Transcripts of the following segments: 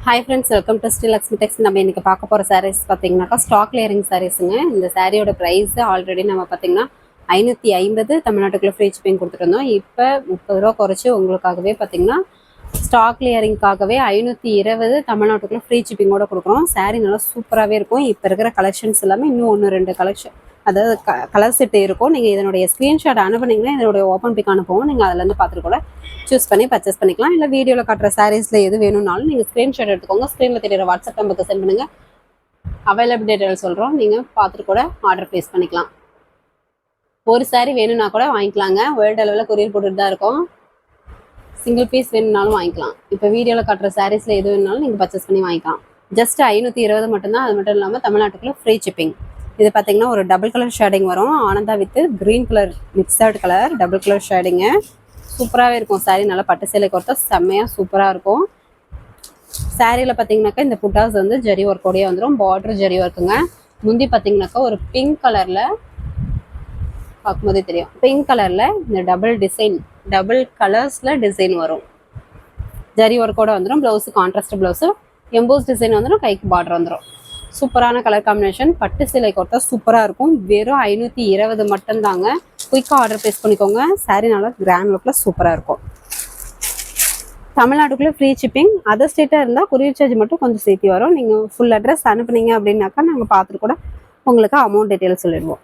Hi friends, welcome to Sri Lakshmi Tex. நம்ம இன்னைக்கு பார்க்க போகிற சாரீஸ் பார்த்தீங்கன்னாக்கா ஸ்டாக் கிளியரிங் சாரீஸுங்க. இந்த சாரியோட ப்ரைஸ் ஆல்ரெடி நம்ம பார்த்தீங்கன்னா 550 தமிழ்நாட்டுக்குள்ள ஃப்ரீ ஷிப்பிங் கொடுத்துருந்தோம். இப்போ 30 ரூபா குறைச்சி உங்களுக்காகவே பார்த்தீங்கன்னா ஸ்டாக் கிளியரிங்காகவே 520 தமிழ்நாட்டுக்குள்ள ஃப்ரீ ஷிப்பிங்கோட கொடுக்குறோம். சாரீ நல்லா சூப்பராகவே இருக்கும். இப்போ இருக்கிற கலெக்ஷன்ஸ் எல்லாமே இன்னும் 1-2 கலெக்ஷன், அதாவது கலர் செட்டு இருக்கும். நீங்கள் இதனுடைய ஸ்க்ரீன்ஷாட் அனுப்புனீங்கன்னா இதனுடைய ஓப்பன் பிக் அனுப்புவோம். நீங்கள் அதுலேருந்து பார்த்துட்டு கூட சூஸ் பண்ணி பர்ச்சேஸ் பண்ணிக்கலாம். இல்லை வீடியோவில் காட்டுற சாரீஸில் எது வேணும்னாலும் நீங்கள் ஸ்க்ரீன்ஷாட் எடுத்துக்கோங்க. ஸ்க்ரீனில் தெரியுற வாட்ஸ்அப் நம்பருக்கு சென்ட் பண்ணுங்கள். அவைலபிள் டீட்டெயில் சொல்கிறோம், நீங்கள் பார்த்துட்டு கூட ஆர்டர் ப்ளேஸ் பண்ணிக்கலாம். ஒரு சாரீ வேணும்னா கூட வாங்கிக்கலாங்க. வேர்ல்டு அளவில் கொரியர் போட்டுட்டு தான் இருக்கும். சிங்கிள் பீஸ் வேணும்னாலும் வாங்கிக்கலாம். இப்போ வீடியோவில் காட்டுற சாரீஸில் எது வேணும்னாலும் நீங்கள் பர்ச்சேஸ் பண்ணி வாங்கிக்கலாம். ஜஸ்ட் 520 மட்டும்தான். அது மட்டும் இல்லாமல் தமிழ்நாட்டுக்குள்ள ஃப்ரீ ஷிப்பிங். இது பார்த்தீங்கன்னா ஒரு டபுள் கலர் ஷேடிங் வரும். ஆனந்தா with green colour mixed colour double colour shading. சூப்பராகவே இருக்கும். சாரீ நல்லா பட்டு சேலை கொடுத்தா செம்மையாக சூப்பராக இருக்கும். சாரியில் பார்த்தீங்கன்னாக்கா இந்த புட்டாஸ் வந்து ஜரி ஒர்க்கோடையே வந்துடும். பார்டர் ஜரி ஒர்க்குங்க. முந்தி பார்த்தீங்கன்னாக்கா ஒரு பிங்க் கலரில் பார்க்கும்போதே தெரியும். பிங்க் கலரில் இந்த டபுள் கலர்ஸில் டிசைன் வரும். ஜரி ஒர்க்கோட வந்துடும். Blouse contrast blouse, EMBOSS design வந்துடும். கைக்கு பார்டர் வந்துடும். சூப்பரான கலர் காம்பினேஷன். பட்டு சேலை கொடுத்தா சூப்பராக இருக்கும். வெறும் 520 மட்டும்தாங்க. குயிக்காக ஆர்டர் ப்ளேஸ் பண்ணிக்கோங்க. சாரீ நல்லா கிராண்ட் லுக்கில் சூப்பராக இருக்கும். தமிழ்நாட்டுக்குள்ளே ஃப்ரீ ஷிப்பிங். அதர் ஸ்டேட்டாக இருந்தால் கொரியர் சார்ஜ் மட்டும் கொஞ்சம் சேர்த்து வரும். நீங்கள் ஃபுல் அட்ரஸ் அனுப்புனீங்க அப்படின்னாக்கா நாங்கள் பார்த்துட்டு கூட உங்களுக்கு அமௌண்ட் டீட்டெயில் சொல்லிடுவோம்.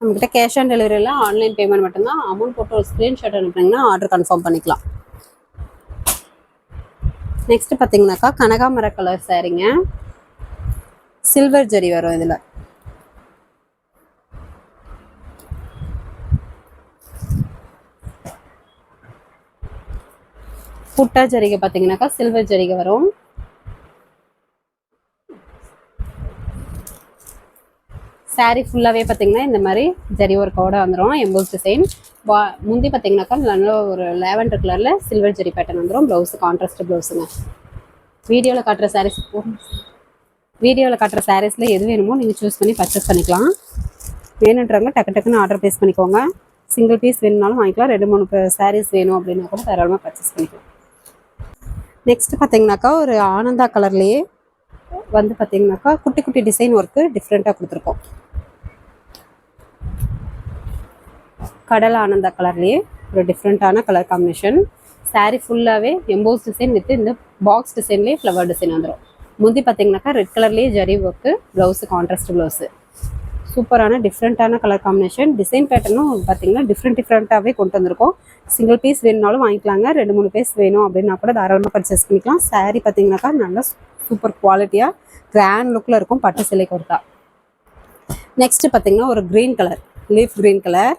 நம்மகிட்ட கேஷ் ஆன் டெலிவரியில் ஆன்லைன் பேமெண்ட் மட்டும்தான். அமௌண்ட் போட்டு ஒரு ஸ்க்ரீன்ஷாட் அனுப்புனீங்கன்னா ஆர்டர் கன்ஃபார்ம் பண்ணிக்கலாம். நெக்ஸ்ட் பார்த்தீங்கன்னாக்கா கனகாமர கலர் சாரீங்க. சில்வர் ஜரி வரும். இதில் புட்டா ஜரிகை பார்த்தீங்கன்னாக்கா சில்வர் ஜரிகை வரும். சாரீ ஃபுல்லாகவே பார்த்தீங்கன்னா இந்த மாதிரி ஜரி ஒர்க்கோட வந்துடும். Emboss design. முந்தி பார்த்தீங்கன்னாக்கா நல்ல ஒரு லேவண்டர் கலரில் சில்வர் ஜரி பேட்டர்ன் வந்துடும். ப்ளவுஸு கான்ட்ராஸ்ட் ப்ளவுஸுங்க. வீடியோவில் காட்டுற சாரீஸில் எது வேணுமோ நீங்கள் சூஸ் பண்ணி பர்ச்சேஸ் பண்ணிக்கலாம். வேணுன்றவங்க டக்குன்னு ஆர்டர் ப்ளேஸ் பண்ணிக்கோங்க. சிங்கிள் பீஸ் வேணும்னாலும் வாங்கிக்கலாம். 2-3 சாரீஸ் வேணும் அப்படின்னா கூட தாராளமாக பர்ச்சேஸ் பண்ணிக்கலாம். நெக்ஸ்ட் பார்த்தீங்கன்னாக்கா ஒரு ஆனந்தா கலர்லேயே வந்து பார்த்தீங்கன்னாக்கா குட்டி குட்டி டிசைன் ஒர்க்கு டிஃப்ரெண்ட்டாக கொடுத்துருக்கோம். கடல் ஆனந்தா கலர்லேயே ஒரு டிஃப்ரெண்ட்டான கலர் காம்பினேஷன். சாரீ ஃபுல்லாகவே எம்போஸ் டிசைன் வித் இந்த பாக்ஸ் டிசைன்லேயே ஃப்ளவர் டிசைன் வந்துடும். முந்தி பார்த்தீங்கன்னாக்கா ரெட் கலர்லேயே zari work, blouse contrast blouse. சூப்பரான டிஃப்ரெண்ட்டான கலர் காம்பினேஷன். டிசைன் பேட்டர்னும் பார்த்தீங்கன்னா டிஃப்ரெண்ட்டாகவே கொண்டு வந்திருக்கோம். சிங்கிள் பீஸ் வேணும்னாலும் வாங்கிக்கலாங்க. 2-3 பீஸ் வேணும் அப்படின்னா கூட தாராளமாக பர்ச்சேஸ் பண்ணிக்கலாம். சாரீ பார்த்தீங்கன்னாக்கா நல்லா சூப்பர் குவாலிட்டியாக கிராண்ட் லுக்கில் இருக்கும். பட்டு சிலை கொடுத்தா. நெக்ஸ்ட் பார்த்தீங்கன்னா ஒரு green colour, leaf green colour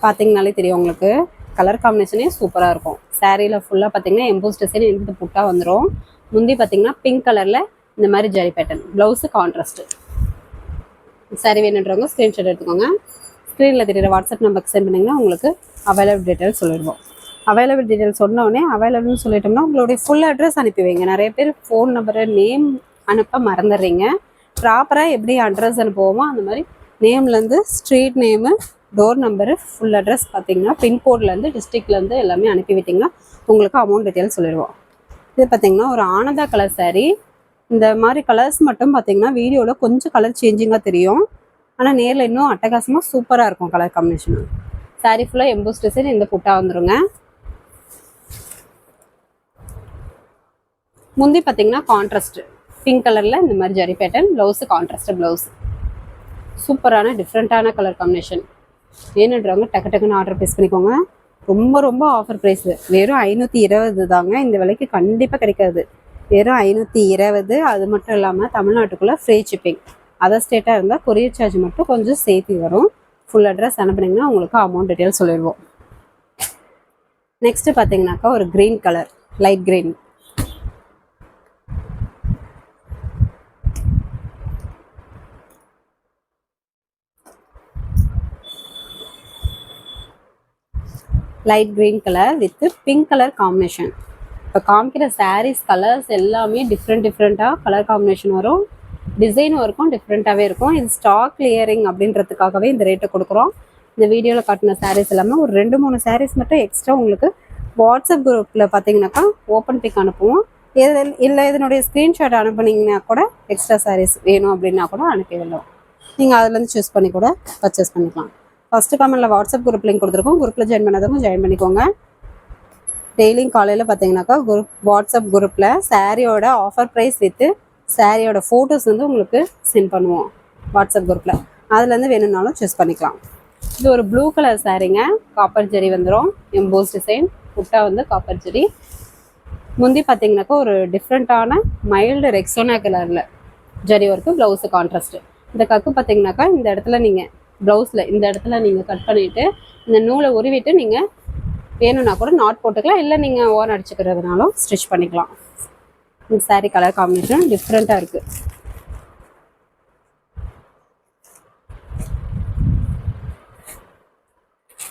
பார்த்தீங்கனாலே தெரியும் உங்களுக்கு. கலர் காம்பினேஷனே சூப்பராக இருக்கும். சாரியில் ஃபுல்லாக பார்த்தீங்கன்னா எம்போஸ் டிசைன் எடுத்து புட்டா வந்துடும். முந்தி பார்த்தீங்கன்னா பிங்க் கலரில் இந்த மாதிரி zari pattern. Blouse contrast. Sorry வேணுன்றவங்க ஸ்க்ரீன்ஷாட் எடுத்துக்கோங்க. ஸ்க்ரீனில் தெரியுற வாட்ஸ்அப் நம்பருக்கு சென்ட் பண்ணிங்கன்னா உங்களுக்கு அவைலபிள் டீட்டெயில் சொல்லிடுவோம். அவைலபிள் டீட்டெயில் சொன்னோடனே அவைலபிள்னு சொல்லிட்டோம்னா உங்களுடைய ஃபுல் அட்ரஸ் அனுப்பி வைங்க. நிறைய பேர் ஃபோன் நம்பரு நேம் அனுப்ப மறந்துடுறீங்க. ப்ராப்பராக எப்படி அட்ரஸ் அனுப்புவோமோ அந்த மாதிரி நேம்லேருந்து street name, door number, full address பார்த்தீங்கன்னா பின்கோட்லேருந்து டிஸ்ட்ரிக்ட்லேருந்து எல்லாமே அனுப்பி விட்டிங்கன்னா உங்களுக்கு அமௌண்ட் டீட்டெயில் சொல்லிடுவோம். இது பார்த்தீங்கன்னா ஒரு ஆனந்தா கலர் சாரீ. இந்த மாதிரி கலர்ஸ் மட்டும் பார்த்தீங்கன்னா வீடியோவில் கொஞ்சம் கலர் சேஞ்சிங்காக தெரியும். ஆனால் நேரில் இன்னும் அட்டகாசமாக சூப்பராக இருக்கும் கலர் காம்பினேஷன். சாரீ ஃபுல்லாக எம்போஸ் டிசைன் இந்த புட்டா வந்துருங்க. முந்தி பார்த்தீங்கன்னா கான்ட்ராஸ்ட் பிங்க் கலரில் இந்த மாதிரி zari pattern, blouse contrast blouse. சூப்பரான டிஃப்ரெண்ட்டான கலர் காம்பினேஷன். வேணுன்றவங்க டக்குன்னு ஆர்டர் ப்ளேஸ் பண்ணிக்கோங்க. ரொம்ப ஆஃபர் ப்ரைஸ். வெறும் 520 தாங்க. இந்த விலைக்கு கண்டிப்பாக கிடைக்காது. வெறும் 520. அது மட்டும் இல்லாமல் தமிழ்நாட்டுக்குள்ளே ஃப்ரீ ஷிப்பிங். அதர் ஸ்டேட்டாக இருந்தால் கொரியர் சார்ஜ் மட்டும் கொஞ்சம் சேர்த்து வரும். ஃபுல் அட்ரஸ் அனுப்புனீங்கன்னா உங்களுக்கு அமௌண்ட் டீட்டெயில் சொல்லிடுவோம். நெக்ஸ்ட்டு பார்த்தீங்கன்னாக்கா ஒரு green colour, light green. Light green colour with pink colour combination. இப்போ காமிக்கிற சாரீஸ் கலர்ஸ் எல்லாமே டிஃப்ரெண்ட்டாக கலர் காம்பினேஷன் வரும். டிசைனும் இருக்கும், டிஃப்ரெண்ட்டாகவே இருக்கும். இது ஸ்டாக் கிளியரிங் அப்படின்றதுக்காகவே இந்த ரேட்டை கொடுக்குறோம். இந்த வீடியோவில் காட்டின சாரீஸ் இல்லாமல் ஒரு 2-3 சாரீஸ் மட்டும் எக்ஸ்ட்ரா உங்களுக்கு வாட்ஸ்அப் குரூப்பில் பார்த்தீங்கன்னாக்கா ஓப்பன் பிக் அனுப்புவோம். இல்லை இதனுடைய ஸ்க்ரீன்ஷாட் அனுப்புனீங்கன்னா கூட எக்ஸ்ட்ரா சாரீஸ் வேணும் அப்படின்னா கூட அனுப்பிவிடலாம். நீங்கள் அதுலேருந்து சூஸ் பண்ணி கூட பர்ச்சேஸ் பண்ணிக்கலாம். ஃபஸ்ட்டு கமெண்ட்டில் வாட்ஸ்அப் குரூப் லிங்க் கொடுத்துருக்கோம். குரூப்பில் ஜாயின் பண்ணாதவங்க ஜாயின் பண்ணிக்கோங்க. டெய்லியும் காலையில் பார்த்தீங்கன்னாக்கா வாட்ஸ்அப் குரூப்பில் சாரியோட ஆஃபர் ப்ரைஸ் வித்து சாரியோட ஃபோட்டோஸ் வந்து உங்களுக்கு சென்ட் பண்ணுவோம் வாட்ஸ்அப் குரூப்பில். அதுலேருந்து வேணும்னாலும் சூஸ் பண்ணிக்கலாம். இது ஒரு ப்ளூ கலர் சாரீங்க, காப்பர் ஜெரி வந்துடும், எம்போஸ் டிசைன், புட்டா வந்து காப்பர் ஜெரி. முந்தி பார்த்தீங்கன்னாக்கா ஒரு டிஃப்ரெண்ட்டான மைல்டு ரெக்ஸோனா கலரில் ஜெரி ஒர்க்கு, ப்ளவுஸு கான்ட்ராஸ்ட்டு. இந்த கக்கு பார்த்தீங்கன்னாக்கா இந்த இடத்துல நீங்கள் ப்ளவுஸில் இந்த இடத்துல நீங்கள் கட் பண்ணிவிட்டு இந்த நூலை உருவிட்டு நீங்கள் வேணும்னா கூட நாட் போட்டுக்கலாம், இல்லை நீங்கள் ஓன் அடிச்சுக்கிறதுனாலும் ஸ்டிச் பண்ணிக்கலாம். இந்த சாரீ கலர் காம்பினேஷன் டிஃப்ரெண்ட்டாக இருக்குது.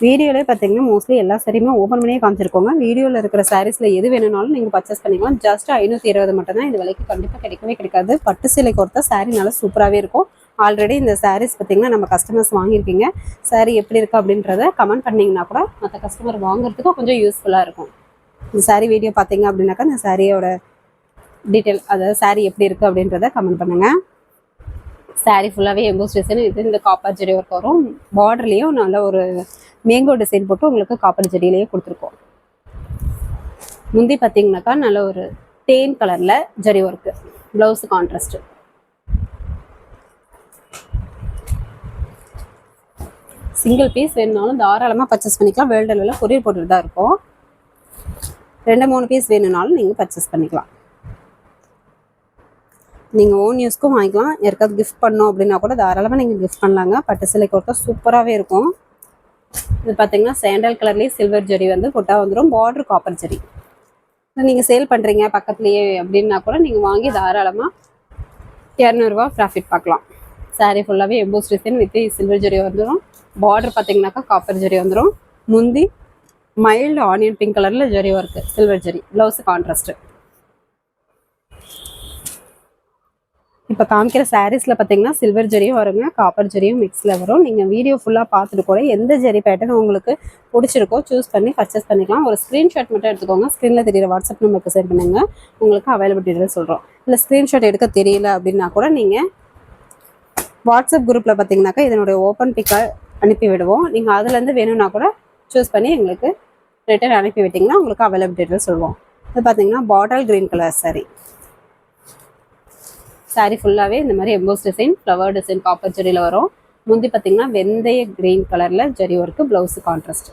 வீடியோவில் பார்த்தீங்கன்னா மோஸ்ட்லி எல்லா சாரியுமே ஓப்பன் பண்ணியே காமிச்சிருக்கோங்க. வீடியோவில் இருக்கிற சாரீஸில் எது வேணும்னாலும் நீங்கள் பர்ச்சேஸ் பண்ணிக்கலாம். ஜஸ்ட் 520 மட்டும்தான். இந்த விலைக்கு கண்டிப்பாக கிடைக்கவே கிடைக்காது. பட்டு சேலை கொடுத்தா சாரீ நல்லா சூப்பராகவே இருக்கும். ஆல்ரெடி இந்த சாரீஸ் பார்த்தீங்கன்னா நம்ம கஸ்டமர்ஸ் வாங்கியிருக்கீங்க. சாரீ எப்படி இருக்குது அப்படின்றத கமெண்ட் பண்ணிங்கன்னா கூட மற்ற கஸ்டமர் வாங்குறதுக்கும் கொஞ்சம் யூஸ்ஃபுல்லாக இருக்கும். இந்த சாரீ வீடியோ பார்த்தீங்க அப்படின்னாக்கா இந்த சாரியோட டீட்டெயில், அதாவது சாரீ எப்படி இருக்குது அப்படின்றத கமெண்ட் பண்ணுங்கள். சாரீ ஃபுல்லாகவே எம்போஸ் டிசைன், இது இந்த காப்பர் ஜெரி ஒர்க் வரும். பார்டர்லேயும் நல்ல ஒரு மேங்கோ டிசைன் போட்டு உங்களுக்கு காப்பர் ஜெரியிலேயே கொடுத்துருக்கோம். முந்தி பார்த்தீங்கன்னாக்கா நல்ல ஒரு தேன் கலரில் zari work, blouse contrast. Single piece வேணுனாலும் தாராளமாக பர்ச்சேஸ் பண்ணிக்கலாம். வேர்ல்டு லெவலில் கொரியர் போட்டுட்டு தான் இருக்கும். 2-3 பீஸ் வேணும்னாலும் நீங்கள் பர்ச்சேஸ் பண்ணிக்கலாம். நீங்கள் ஓன் யூஸ்க்கும் வாங்கிக்கலாம். யாருக்காவது கிஃப்ட் பண்ணோம் அப்படின்னா கூட தாராளமாக நீங்கள் கிஃப்ட் பண்ணலாங்க. பட்டு சிலை கொடுத்தா சூப்பராகவே இருக்கும். இது பார்த்தீங்கன்னா சாண்டல் கலர்லேயே சில்வர் ஜெரி வந்து போட்டா வந்துடும், பார்டர் காப்பர் ஜெரி. நீங்கள் சேல் பண்ணுறீங்க பக்கத்துலேயே அப்படின்னா கூட நீங்கள் வாங்கி தாராளமாக 200 ரூபா ப்ராஃபிட் பார்க்கலாம். சாரீ ஃபுல்லாகவே எம்போஸ் டிசைன் வித் சில்வர் ஜெரி வந்துடும். பார்டர் பார்த்தீங்கன்னாக்கா காப்பர் ஜெரி வந்துடும். முந்தி மைல்டு ஆனியன் பிங்க் கலரில் ஜெரி ஒர்க்கு, சில்வர் ஜெரி, ப்ளவுஸு கான்ட்ராஸ்ட்டு. இப்போ காமிக்கிற சாரீஸில் பார்த்தீங்கன்னா சில்வர் ஜெரியும் வருங்க, காப்பர் ஜெரியும் மிக்ஸில் வரும். நீங்கள் வீடியோ ஃபுல்லாக பார்த்துட்டு கூட எந்த ஜெரி பேட்டர்ன் உங்களுக்கு பிடிச்சிருக்கோ சூஸ் பண்ணி பர்ச்சேஸ் பண்ணிக்கலாம். ஒரு ஸ்க்ரீன்ஷாட் மட்டும் எடுத்துக்கோங்க. ஸ்க்ரீனில் தெரியிற வாட்ஸ்அப் நம்பருக்கு சென்ட் பண்ணுங்கள். உங்களுக்கு அவைலபிலிட்டி சொல்கிறோம். இல்லை ஸ்க்ரீன்ஷாட் எடுக்க தெரியல அப்படின்னா கூட நீங்கள் வாட்ஸ்அப் குரூப்பில் பார்த்தீங்கன்னாக்கா இதனுடைய ஓப்பன் பிக்கை அனுப்பி விடுவோம். நீங்கள் அதுலேருந்து வேணும்னா கூட சூஸ் பண்ணி எங்களுக்கு ரிட்டர்ன் அனுப்பி விட்டிங்கன்னா உங்களுக்கு அவைலபிலிட்டி சொல்லுவோம். இது பார்த்தீங்கன்னா bottle green colour sari. Sari ஃபுல்லாகவே இந்த மாதிரி emboss design, flower design copper ஜெரியில் வரும். முந்தி பார்த்தீங்கன்னா வெந்தய கிரீன் கலரில் zari work, blouse contrast.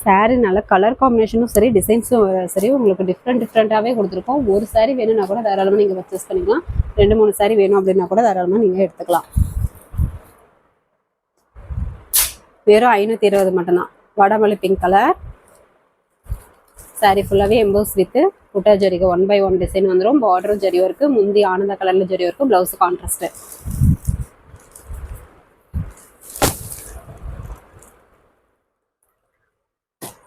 Sari நல்ல கலர் காம்பினேஷனும் சரி, டிசைன்ஸும் சரி உங்களுக்கு டிஃப்ரெண்ட்டாகவே கொடுத்துருக்கோம். ஒரு சாரீ வேணும்னா கூட தாராளமாக நீங்கள் பர்ச்சேஸ் பண்ணிக்கலாம். 2-3 சாரீ வேணும் அப்படின்னா கூட தாராளமாக நீங்கள் எடுத்துக்கலாம். வெறும் 520 மட்டும்தான். வடமல்லி பிங்க் கலர் சாரீ ஃபுல்லாகவே எம்போஸ் வித்து புட்டா ஜெரிக்கு 1/1 டிசைன் வந்துடும். பார்டரும் ஜெரி ஒர்க்கு, முந்தி ஆனந்த கலரில் ஜெரி ஒர்க்கு, ப்ளவுஸு கான்ட்ராஸ்ட்டு.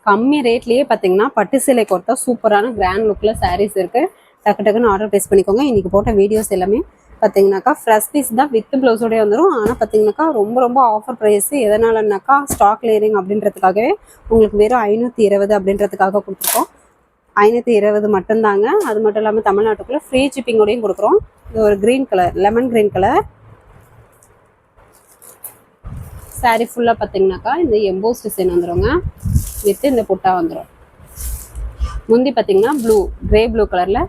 கம்மி ரேட்லேயே பார்த்தீங்கன்னா பட்டு சேலை கொடுத்தா சூப்பரான கிராண்ட் லுக்கில் சாரீஸ் இருக்குது. டக்குன்னு ஆர்டர் ப்ளேஸ் பண்ணிக்கோங்க. இன்றைக்கி போட்ட வீடியோஸ் எல்லாமே பார்த்தீங்கன்னாக்கா ஃப்ரெஷ் பீஸ் தான் வித் ப்ளவுஸோடய வந்துடும். ஆனால் பார்த்தீங்கன்னாக்கா ரொம்ப ஆஃபர் ப்ரைஸு. எதனாலனாக்கா ஸ்டாக் கிளியரிங் அப்படின்றதுக்காகவே உங்களுக்கு வெறும் 520 அப்படின்றதுக்காக கொடுத்துருக்கோம். 520 மட்டும்தாங்க. அது மட்டும் இல்லாமல் தமிழ்நாட்டுக்குள்ளே ஃப்ரீ ஷிப்பிங்கோடையும் கொடுக்குறோம். இது ஒரு green colour, lemon green colour sari ஃபுல்லாக பார்த்தீங்கன்னாக்கா இந்த எம்போஸ் டிசைன் வந்துடுங்க வித் இந்த புட்டா வந்துடும். முந்தி பார்த்தீங்கன்னா கிரே ப்ளூ கலரில்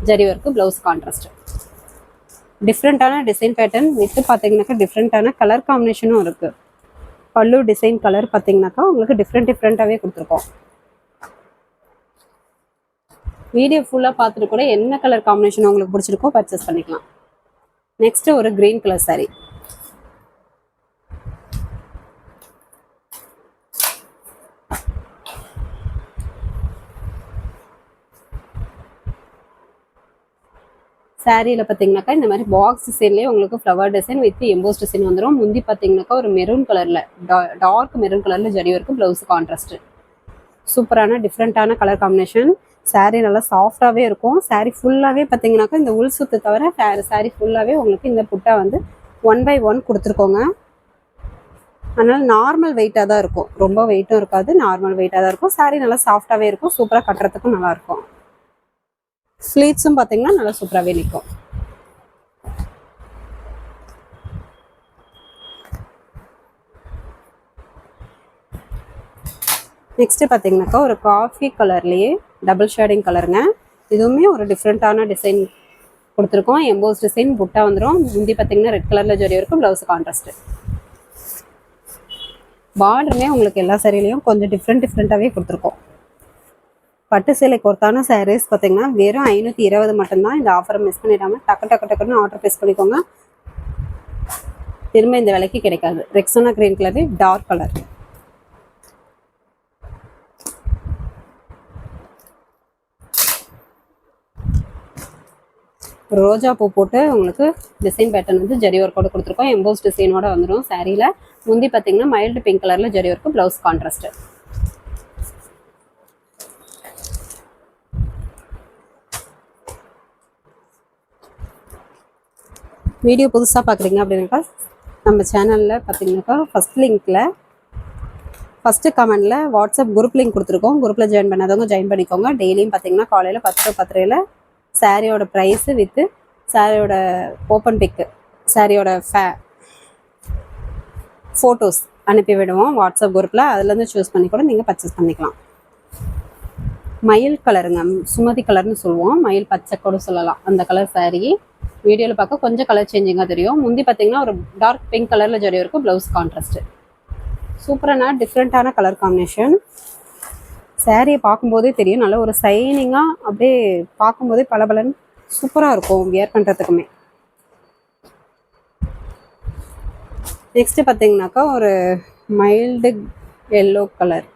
ஜெரி ஒர்க்கு, ப்ளவுஸ் கான்ட்ராஸ்ட். டிஃப்ரெண்ட்டான டிசைன் பேட்டர்ன் வித்து பார்த்தீங்கன்னாக்கா டிஃப்ரெண்ட்டான கலர் காம்பினேஷனும் இருக்குது. பல்லு டிசைன் கலர் பார்த்தீங்கன்னாக்கா உங்களுக்கு டிஃப்ரெண்ட்டாகவே கொடுத்துருக்கோம். வீடியோ ஃபுல்லாக பார்த்துட்டு கூட என்ன கலர் காம்பினேஷன் உங்களுக்கு பிடிச்சிருக்கோ பர்ச்சேஸ் பண்ணிக்கலாம். நெக்ஸ்ட் ஒரு கிரீன் கலர் சாரீ. சாரியில் பார்த்தீங்கன்னாக்கா இந்த மாதிரி பாக்ஸ் டிசைன்லேயே உங்களுக்கு flower design with EMBOSS design வந்துடும். முந்தி பார்த்தீங்கன்னாக்கா ஒரு மெரூன் கலரில் டார்க் மெரூன் கலரில் ஜெரி ஒர்க்கு, ப்ளவுஸு கான்ட்ராஸ்ட்டு. சூப்பரான டிஃப்ரெண்ட்டான கலர் காம்பினேஷன். சாரீ நல்லா சாஃப்டாகவே இருக்கும். சாரீ ஃபுல்லாகவே பார்த்தீங்கன்னாக்கா இந்த உள் சுத்து தவிர சாரீ ஃபுல்லாகவே உங்களுக்கு இந்த புட்டா வந்து 1/1 கொடுத்துருக்கோங்க. அதனால் நார்மல் வெயிட்டாக தான் இருக்கும், ரொம்ப வெயிட்டும் இருக்காது, நார்மல் வெயிட்டாக தான் இருக்கும். சாரீ நல்லா சாஃப்டாகவே இருக்கும், சூப்பராக கட்டுறதுக்கும் நல்லாயிருக்கும். ஸ்லீவ்ஸும் பார்த்தீங்கன்னா நல்லா சூப்பராகவே நிற்கும். நெக்ஸ்ட்டு பார்த்தீங்கன்னாக்கா ஒரு காஃபி கலர்லேயே டபுள் ஷேடிங் கலருங்க. இதுவுமே ஒரு டிஃப்ரெண்ட்டான டிசைன் கொடுத்துருக்கோம். எம்போஸ் டிசைன் புட்டா வந்துடும். முந்தி பார்த்தீங்கன்னா ரெட் கலரில் ஜரி இருக்கும், ப்ளவுஸ் கான்ட்ராஸ்ட்டு. பார்டருமே உங்களுக்கு எல்லா சாரிலையும் கொஞ்சம் டிஃப்ரெண்ட்டாகவே கொடுத்துருக்கோம். பட்டு சேலை கொர்த்தான சாரீஸ் பார்த்தீங்கன்னா வெறும் 520 மட்டும்தான். இந்த ஆஃபரை மிஸ் பண்ணிடாமல் டக்குன்னு ஆர்டர் ப்ளேஸ் பண்ணிக்கோங்க. திரும்ப இந்த விலைக்கு கிடைக்காது. Rexona green colour dark colour. ரோஜா பூ போட்டு உங்களுக்கு டிசைன் பேட்டர்ன் வந்து ஜரி ஒர்க்கோட கொடுத்துருக்கோம். எம்போஸ் டிசைனோட வந்துடும் சாரியில். முந்தி பார்த்தீங்கன்னா மைல்டு பிங்க் கலரில் zari work, blouse contrast. Video புதுசாக பார்க்குறீங்க அப்படின்னாக்கா நம்ம சேனலில் பார்த்தீங்கன்னாக்கா ஃபஸ்ட்டு கமெண்டில் வாட்ஸ்அப் குரூப் லிங்க் கொடுத்துருக்கோம். குரூப்பில் ஜாயின் பண்ணாதவங்க ஜாயின் பண்ணிக்கோங்க. டெய்லியும் பார்த்தீங்கன்னா காலையில் 10 to 10:30 சாரியோட ப்ரைஸு வித்து சாரியோட ஓப்பன் பிக்கு, சாரியோட ஃபோட்டோஸ் அனுப்பி விடுவோம் வாட்ஸ்அப் குரூப்பில். அதுலேருந்து சூஸ் பண்ணி கூட நீங்கள் பர்ச்சேஸ் பண்ணிக்கலாம். மயில் கலருங்க, சுமதி கலர்னு சொல்லுவோம், மயில் பச்சை கூட சொல்லலாம். அந்த கலர் சாரீ வீடியோவில் பார்க்க கொஞ்சம் கலர் சேஞ்சிங்காக தெரியும். முந்தி பார்த்தீங்கன்னா ஒரு டார்க் பிங்க் கலரில் ஜரி இருக்கும், ப்ளவுஸ் கான்ட்ராஸ்ட்டு. சூப்பரான டிஃப்ரெண்ட்டான கலர் காம்பினேஷன். சாரியை பார்க்கும்போதே தெரியும், நல்ல ஒரு சைனிங்காக அப்படியே பார்க்கும்போதே பளபளன்னு சூப்பராக இருக்கும் வியர் பண்ணுறதுக்குமே. நெக்ஸ்ட்டு பார்த்தீங்கன்னாக்கா ஒரு mild yellow colour,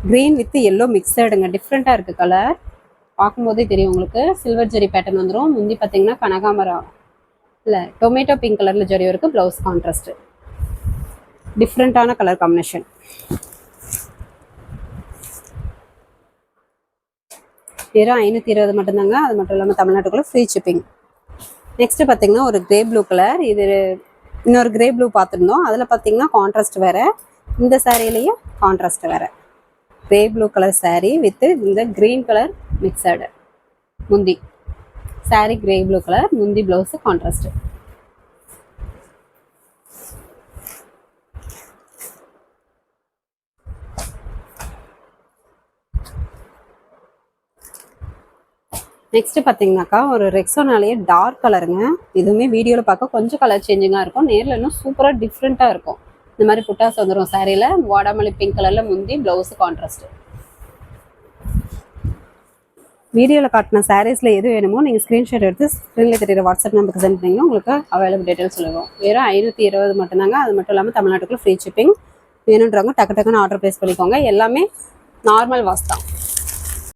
green with yellow மிக்சடுங்க. டிஃப்ரெண்ட்டாக இருக்குது கலர், பார்க்கும்போதே தெரியும் உங்களுக்கு. சில்வர் ஜரி பேட்டர்ன் வந்துடும். முந்தி பார்த்தீங்கன்னா கனகாமரம் இல்லை டொமேட்டோ பிங்க் கலரில் ஜரி இருக்குது, ப்ளவுஸ் கான்ட்ராஸ்ட்டு. டிஃப்ரெண்ட்டான கலர் காம்பினேஷன். வெறும் 520 மட்டும்தாங்க. அது மட்டும் இல்லாமல் தமிழ்நாட்டுக்குள்ளே ஃப்ரீ ஷிப்பிங். நெக்ஸ்ட்டு பார்த்தீங்கன்னா ஒரு கிரே ப்ளூ கலர். இது இன்னொரு கிரே ப்ளூ பார்த்துருந்தோம், அதில் பார்த்தீங்கன்னா கான்ட்ராஸ்ட் வேறு, இந்த சாரியிலேயே கான்ட்ராஸ்ட் வேறு. Grey blue colour sari with இந்த க்ரீன் கலர் மிக்சடு. முந்தி சாரீ கிரே ப்ளூ கலர், முந்தி ப்ளவுஸு கான்ட்ராஸ்ட்டு. நெக்ஸ்ட்டு பார்த்தீங்கன்னாக்கா ஒரு ரெக்ஸோனாலேயே டார்க் கலருங்க. இதுவுமே வீடியோவில் பார்க்க கொஞ்சம் கலர் சேஞ்சிங்காக இருக்கும், நேரில் இன்னும் சூப்பராக டிஃப்ரெண்ட்டாக இருக்கும். இந்த மாதிரி புட்டாஸ் வந்துடும் சாரியில். வாடாமல்லி பிங்க் கலரில் முந்தி, ப்ளவுஸு கான்ட்ராஸ்ட்டு. வீடியோவில் காட்டின சாரீஸில் எது வேணுமோ நீங்கள் ஸ்க்ரீன்ஷாட் எடுத்து ஸ்க்ரீனில் தெரியுற வாட்ஸ்அப் நம்பருக்கு சென்ட் பண்ணிங்கன்னா உங்களுக்கு அவைலபிள் டீட்டெயில்ஸ் சொல்லுவோம். வெறும் 520 மட்டும்தாங்க. அது மட்டும் இல்லாமல் தமிழ்நாட்டுக்குள்ளே ஃப்ரீ ஷிப்பிங். வேணுன்றவங்க டக்குன்னு ஆர்டர் ப்ளேஸ் பண்ணிக்கோங்க. எல்லாமே நார்மல் வாஷ் தான்.